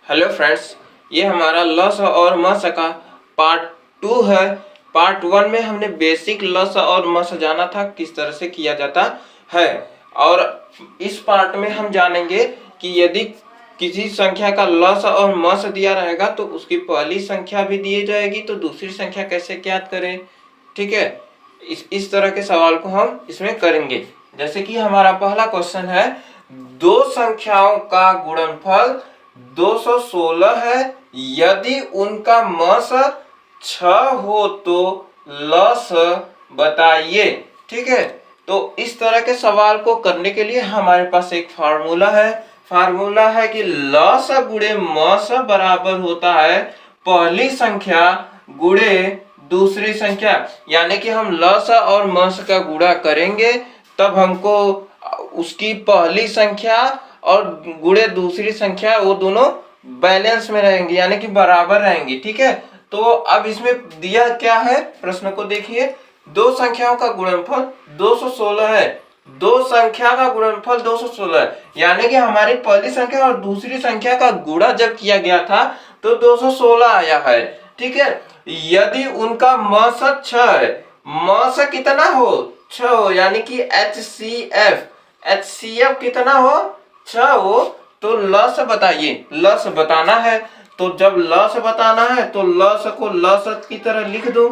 Hello friends, ये हमारा लस और मस का पार्ट 2 है। पार्ट 1 में हमने बेसिक लस और मस जाना था किस तरह से किया जाता है, और इस पार्ट में हम जानेंगे कि यदि किसी संख्या का लस और मस दिया रहेगा तो उसकी पहली संख्या भी दी जाएगी तो दूसरी संख्या कैसे ज्ञात करें। ठीक है, इस तरह के सवाल को हम इसमें करेंगे। जैसे कि हमारा पहला क्वेश्चन है, दो संख्याओं का गुणनफल 216 है, यदि उनका मस 6 हो तो लस बताइए। ठीक है, तो इस तरह के सवाल को करने के लिए हमारे पास एक फार्मूला है कि लस गुणे मस बराबर होता है पहली संख्या गुणे दूसरी संख्या। यानी कि हम लस और मस का गुणा करेंगे तब हमको उसकी पहली संख्या और गुणे दूसरी संख्या वो दोनों बैलेंस में रहेंगी, यानी कि बराबर रहेंगी। ठीक है, तो अब इसमें दिया क्या है, प्रश्न को देखिए। दो संख्याओं का गुणनफल 216 है, दो संख्या का गुणनफल 216 है, यानी कि हमारी पहली संख्या और दूसरी संख्या का गुणा जब किया गया था तो 216 आया है। ठीक है, यदि उनका मस 6 है, मस कितना हो 6 हो, यानी कि HCF कितना हो 6 हो, तो लस बताइए। लस बताना है, तो जब लस बताना है तो लस को लस की तरह लिख दो।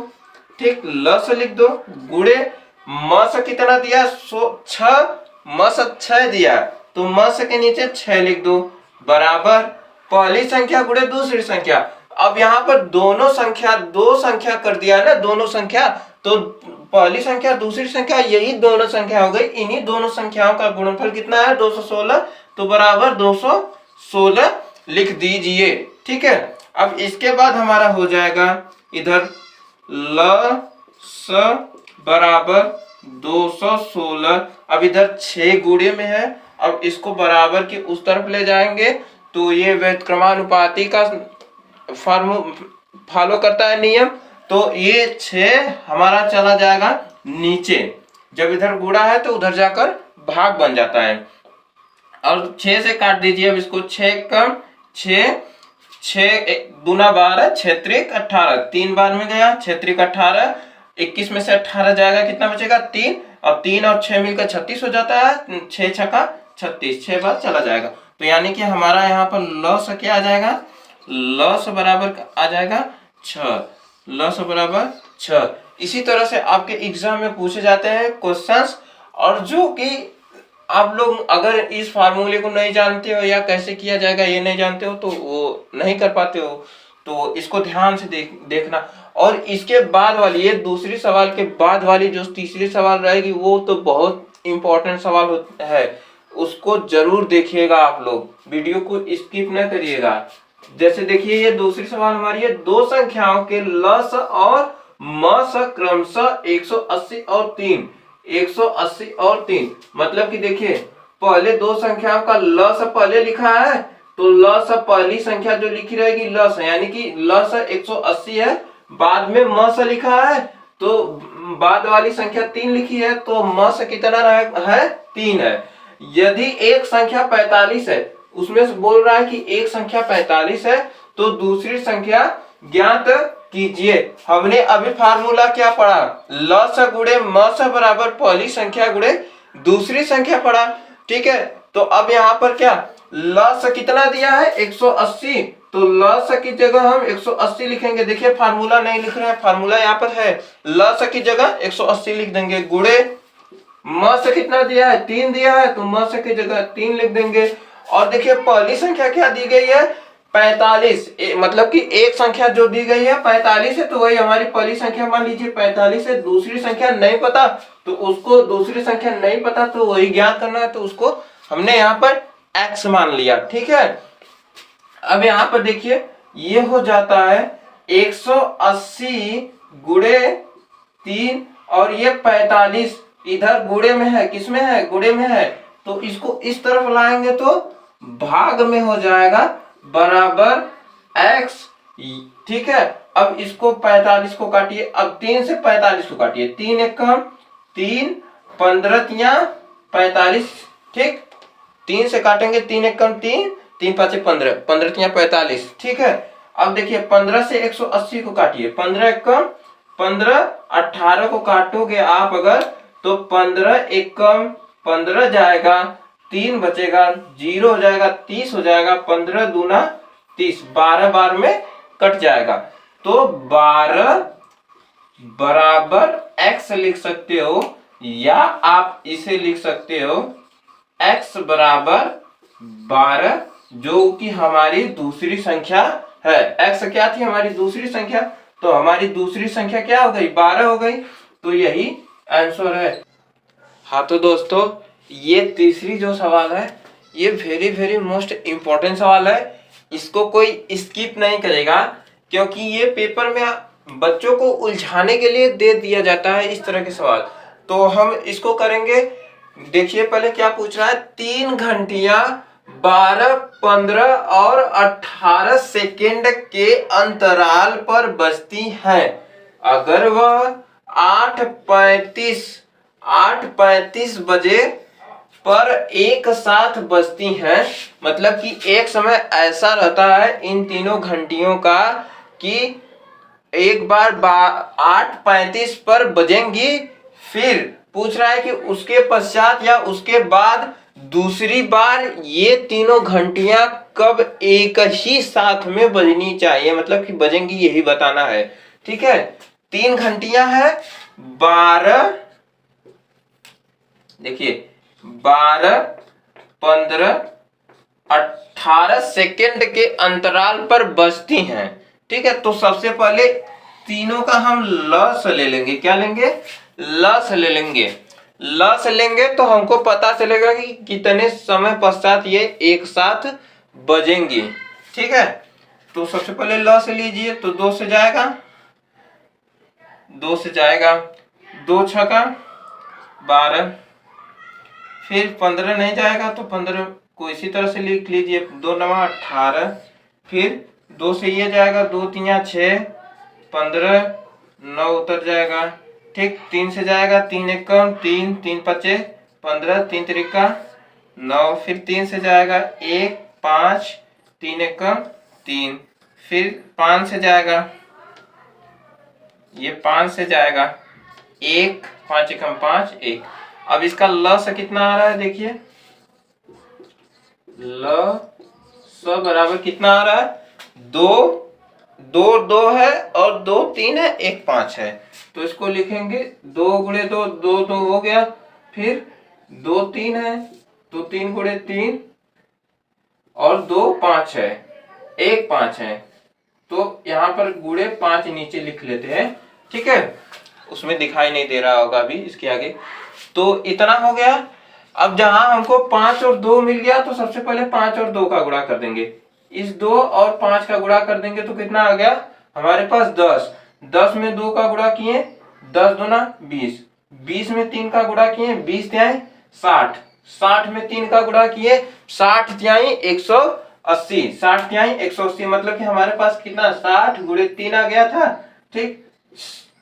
ठीक, लस लिख दो गुणे मस कितना दिया 6, मस 6 दिया तो मस के नीचे 6 लिख दो, बराबर पहली संख्या गुणे दूसरी संख्या। अब यहाँ पर दो संख्या कर दिया है ना, दोनों संख्या, तो पहली संख्या दूसरी संख्या यही दोनों संख्या हो गई। इन्हीं दोनों संख्याओं का गुणनफल कितना है 216, तो बराबर 216 लिख दीजिए। ठीक है, अब इसके बाद हमारा हो जाएगा इधर लस बराबर 216। अब इधर 6 गुणे में है, अब इसको बराबर की उस तरफ ले जाएंगे तो ये व्युत्क्रमानुपाती का फॉलो करता है नियम, तो ये 6 हमारा चला जाएगा नीचे। जब इधर गुणा है तो उधर जाकर भाग बन जाता है, और 6 से काट दीजिए। अब इसको 6 कम 6 दूना 12, 6 त्रिक 18, 3 बार में गया 6 त्रिक 18, 21 में से 18 जाएगा, कितना बचेगा 3, और 3 और 6 मिलकर 36 हो जाता है, 6 छक्का 36, 6 बार चला जाएगा। तो यानी कि हमारा यहाँ पर लस क्या आ जाएगा, लस बराबर आ जाएगा 6, लस बराबर 6। इसी तरह से आपके एग्जाम में पूछे जाते हैं क्वेश्चंस, और जो कि आप लोग अगर इस फार्मूले को नहीं जानते हो या कैसे किया जाएगा ये नहीं जानते हो तो वो नहीं कर पाते हो, तो इसको ध्यान से देखना। और इसके बाद वाली, ये दूसरी सवाल के बाद वाली जो तीसरी सवाल रहेगी वो तो बहुत इंपॉर्टेंट सवाल है, उसको जरूर देखिएगा। आप लोग वीडियो को स्किप न करिएगा। जैसे देखिए, ये दूसरी सवाल हमारी है, दो संख्याओं के लस और मस क्रमशः 180 और 3, 180 और 3, मतलब कि देखिए पहले दो संख्याओं का लस पहले लिखा है तो लस पहली संख्या जो लिखी रहेगी लस है, यानी कि लस 180 है, बाद में मस लिखा है तो बाद वाली संख्या 3 लिखी है तो मस कितना है 3 है। यदि एक संख्या 45 है, उसमें से बोल रहा है कि एक संख्या 45 है तो दूसरी संख्या ज्ञात कीजिए। हमने अभी फार्मूला क्या पढ़ा, लस गुणे मस बराबर पहली संख्या गुणे दूसरी संख्या पढ़ा। ठीक है, तो अब यहाँ पर क्या लस कितना दिया है 180, तो लस की जगह हम 180 लिखेंगे। देखिए फार्मूला नहीं लिख रहे हैं, फार्मूला यहाँ पर है, लस की जगह 180 लिख देंगे, गुणे मस कितना दिया है 3 दिया है तो मस की जगह 3 लिख देंगे। और देखिए पहली संख्या क्या दी गई है 45, मतलब कि एक संख्या जो दी गई है 45 है तो वही हमारी पहली संख्या मान लीजिए 45 है। दूसरी संख्या नहीं पता तो उसको, दूसरी संख्या नहीं पता तो वही ज्ञात करना है, तो उसको हमने यहाँ पर x मान लिया। ठीक है, अब यहाँ पर देखिए ये हो जाता है 180 गुणे 3, और ये 45 इधर गुणे में है, किसमें है गुणे में है, तो इसको इस तरफ लाएंगे तो भाग में हो जाएगा, बराबर x। ठीक है, अब इसको 45 को काटिए, अब 3 से 45 को काटिए, 3 एक कम 3, 15 45, ठीक, 3 से काटेंगे 3 एक कम 3, 3 5 15, 15 तिया 45, ठीक है। अब देखिए 15 से 180 को काटिए, 15 कम 15, 18 को काटोगे आप अगर तो 15 एक कम 15 जाएगा, 3 बचेगा, 0 हो जाएगा, 30 हो जाएगा, 15 दूना 30, 12 बार में कट जाएगा। तो 12 बराबर x लिख सकते हो, या आप इसे लिख सकते हो x बराबर 12, जो कि हमारी दूसरी संख्या है। x क्या थी हमारी दूसरी संख्या, तो हमारी दूसरी संख्या क्या हो गई, 12 हो गई। तो यही आंसर है। हाँ तो दोस्तों, ये तीसरी जो सवाल है ये वेरी मोस्ट इम्पोर्टेंट सवाल है। इसको कोई स्किप नहीं करेगा, क्योंकि ये पेपर में बच्चों को उलझाने के लिए दे दिया जाता है इस तरह के सवाल। तो हम इसको करेंगे। देखिए पहले क्या पूछ रहा है, 3 घंटियां 12, 15 और 18 सेकेंड के अंतराल पर बजती हैं। अगर वह 8:35 बजे पर एक साथ बजती हैं, मतलब कि एक समय ऐसा रहता है इन तीनों घंटियों का कि एक बार 8:35 पर बजेंगी, फिर पूछ रहा है कि उसके पश्चात या उसके बाद दूसरी बार ये तीनों घंटियां कब एक ही साथ में बजनी चाहिए, मतलब कि बजेंगी यही बताना है, ठीक है। 3 घंटियां हैं 12, देखिए 12, 15, 18 सेकेंड के अंतराल पर बजती हैं, ठीक है। तो सबसे पहले तीनों का हम लस ले लेंगे। क्या लेंगे, लस ले लेंगे। लस लेंगे तो हमको पता चलेगा कि कितने समय पश्चात ये एक साथ बजेंगी, ठीक है। तो सबसे पहले लस लीजिए, तो 2 से जाएगा, 2 से जाएगा, 2 छका 12, फिर 15 नहीं जाएगा तो 15 को इसी तरह से लिख लीजिए, 2 9 18, फिर 2 से ये जाएगा, 2 3 6, 15, 9 उतर जाएगा, ठीक। 3 से जाएगा, 3 1 3, 3 5 15, 3 3 9, फिर 3 से जाएगा 1 5, 3 1 3, फिर 5 से जाएगा, ये 5 से जाएगा 1 5 1 5 1। अब इसका ल से कितना आ रहा है, देखिए ल स बराबर कितना आ रहा है, 2 2 2 है और 2 3 है, 1 5 है। तो इसको लिखेंगे 2 गुणे 2 2 2 हो गया, फिर 2 3 है तो 3 गुणे 3 और 2 5 है, 1 5 है। तो यहाँ पर गुणे 5 नीचे लिख लेते हैं, ठीक है। उसमें दिखाई नहीं दे रहा होगा अभी इसके आगे। तो इतना हो गया। अब जहां हमको 5 और 2 मिल गया तो सबसे पहले 5 और 2 का गुणा कर देंगे। इस 2 और 5 का गुणा कर देंगे तो कितना आ गया हमारे पास 10। 10 में 2 का गुणा किए, 10 दूना 20, 20 में 3 का गुणा किए, 20 तिहाई 60, 60 में 3 का गुणा किए, 60 तिहाई 180, 60 तिहाई 180, मतलब कि हमारे पास कितना 60 गुणे 3 आ गया था, ठीक।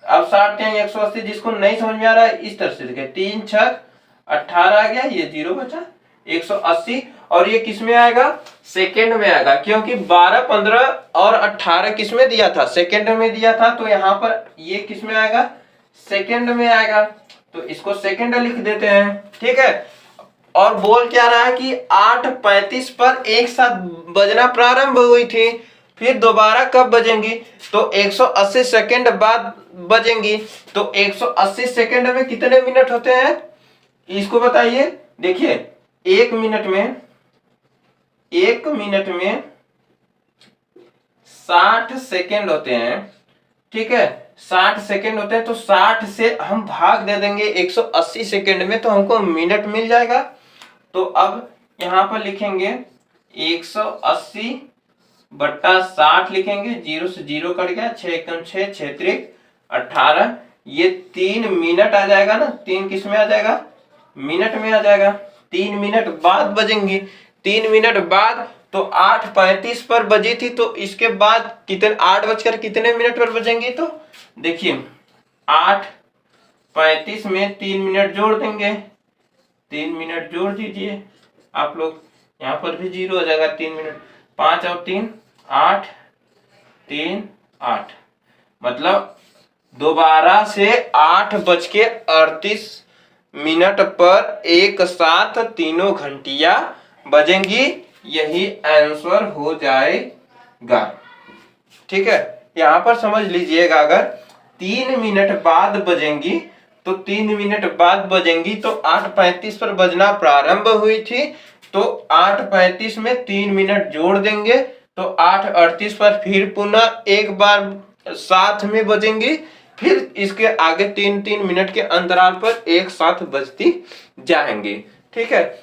अब 60 तिहाई 180, जिसको नहीं समझ में आ रहा है इस तरह से लिखे, 3 6 18 आ गया, ये 0 बचा, 180। और ये किस में आएगा, सेकेंड में आएगा, क्योंकि 12 15 और 18 किस में दिया था, सेकेंड में दिया था। तो यहाँ पर ये किस में आएगा, सेकेंड में आएगा। तो इसको सेकेंड लिख देते हैं, ठीक है। और बोल क्या रहा है कि 8:35 पर एक साथ बजना प्रारंभ हुई थी, फिर दोबारा कब बजेंगी, तो 180 सेकेंड बाद बजेंगी। तो 180 सेकेंड में कितने मिनट होते हैं, इसको बताइए। देखिए 1 मिनट में 60 सेकेंड होते हैं, ठीक है, 60 सेकेंड होते हैं। तो 60 से हम भाग दे देंगे 180 सेकेंड में, तो हमको मिनट मिल जाएगा। तो अब यहां पर लिखेंगे 180 बट्टा 60 लिखेंगे, 0 से 0 कट गया, 6 एकम 6, 6 त्रिक 18, ये 3 मिनट आ जाएगा ना, 3 किस में आ जाएगा, मिनट में आ जाएगा। 3 मिनट बाद बजेंगी, 3 मिनट बाद, तो 8:35 पर बजी थी, तो इसके बाद कितने 8 बजकर कितने मिनट पर बजेंगी, तो देखिए 8:35 में 3 मिनट जोड़ देंगे, 3 मिनट जोड़ दीजिए आप लोग, यहाँ पर भी 0 हो जाएगा 3 मिनट। 5 और 3 8, 3 8, मतलब दोबारा से 8:38 पर एक साथ तीनों घंटियां बजेंगी। यही आंसर हो जाएगा। ठीक है, यहां पर समझ लीजिएगा, अगर 3 मिनट बाद बजेंगी तो 3 मिनट बाद बजेंगी तो 8:35 पर बजना प्रारंभ हुई थी, तो 8:35 में 3 मिनट जोड़ देंगे तो 8:38 पर फिर पुनः एक बार साथ में बजेंगी, फिर इसके आगे 3-3 मिनट के अंतराल पर एक साथ बजती जाएंगी। ठीक है,